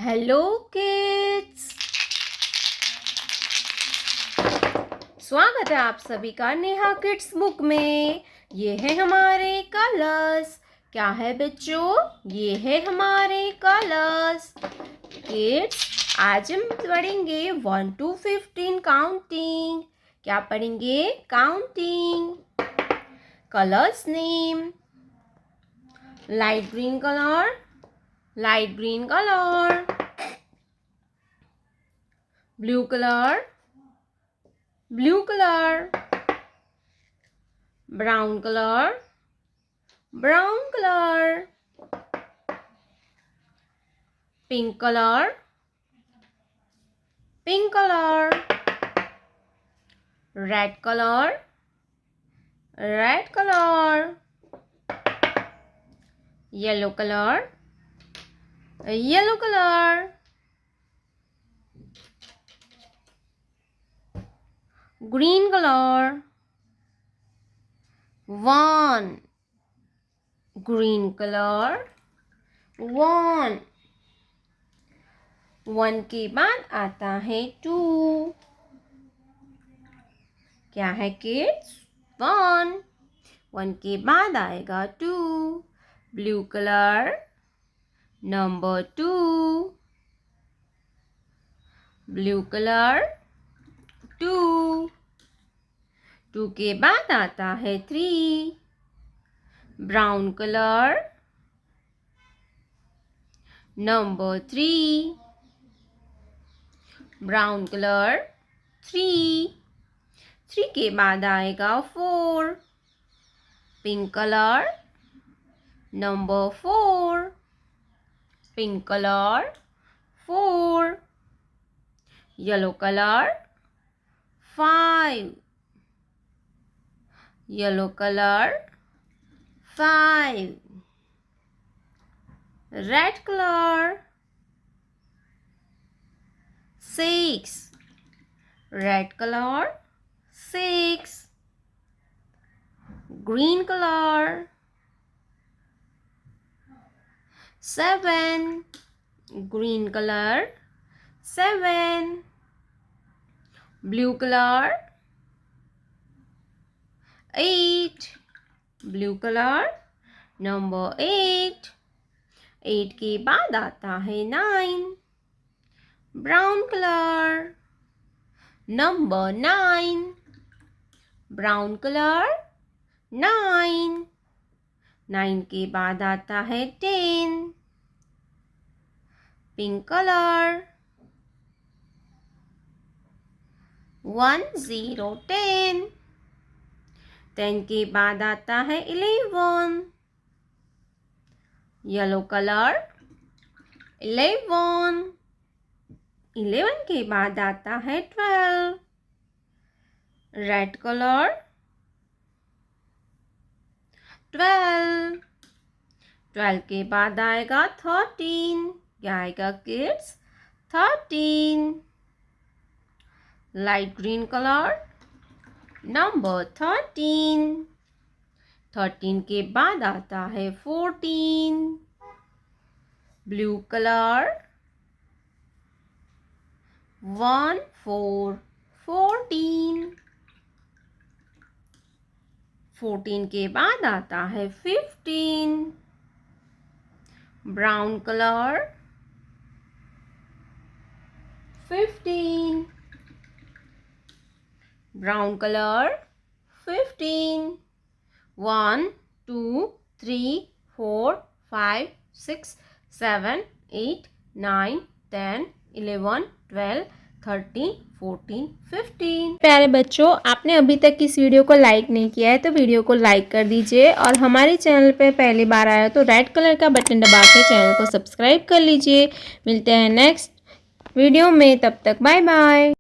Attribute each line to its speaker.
Speaker 1: Hello kids, स्वागत है आप सभी का नेहा किड्स बुक में। ये है हमारे कलर्स। क्या है बच्चों? ये है हमारे कलर्स। किड्स, आज हम पढ़ेंगे 1 to 15 काउंटिंग। क्या पढ़ेंगे? Counting. Colours name: light green colour, light green color, blue color, blue color, brown color, brown color, pink color, pink color, red color, red color, yellow color, yellow color, green color, one, green color, one, one के बाद आता है to. क्या है kids? One. One के बाद आएगा two. Blue colour, number two. Blue colour, two. Two के बाद आता है three. Brown colour, number three. Brown colour, three. Three के बाद आएगा four. Pink colour, number four. Pink colour, four. Yellow colour, five. Yellow colour, five. Red colour, six. Red colour, six. Green colour, seven. Green colour, seven. Blue colour, eight. Blue colour, number eight. Eight के बाद आता है nine. Brown colour, number nine. Brown colour, nine. Nine के बाद आता है ten. Pink colour, 10, 10। 10 के बाद आता है 11। Yellow colour, 11। 11 के बाद आता है 12। Red colour, 12। 12 के बाद आएगा 13। क्या आएगा kids? 13। Light green colour, number 13। 13 के बाद आता है 14। Blue colour, 1, 4, 14। 14 के बाद आता है 15। Brown colour, 15। Brown colour, 15। 1, 2, 3, 4, 5, 6, 7, 8, 9, 10, 11, 12, 13, 14, 15।
Speaker 2: प्यारे बच्चों, आपने अभी तक इस वीडियो को लाइक नहीं किया है तो वीडियो को लाइक कर दीजिए और हमारे चैनल पे पहली बार आया तो रेड कलर का बटन दबा के चैनल को सब्सक्राइब कर लीजिए। मिलते हैं नेक्स्ट वीडियो में, तब तक बाय बाय।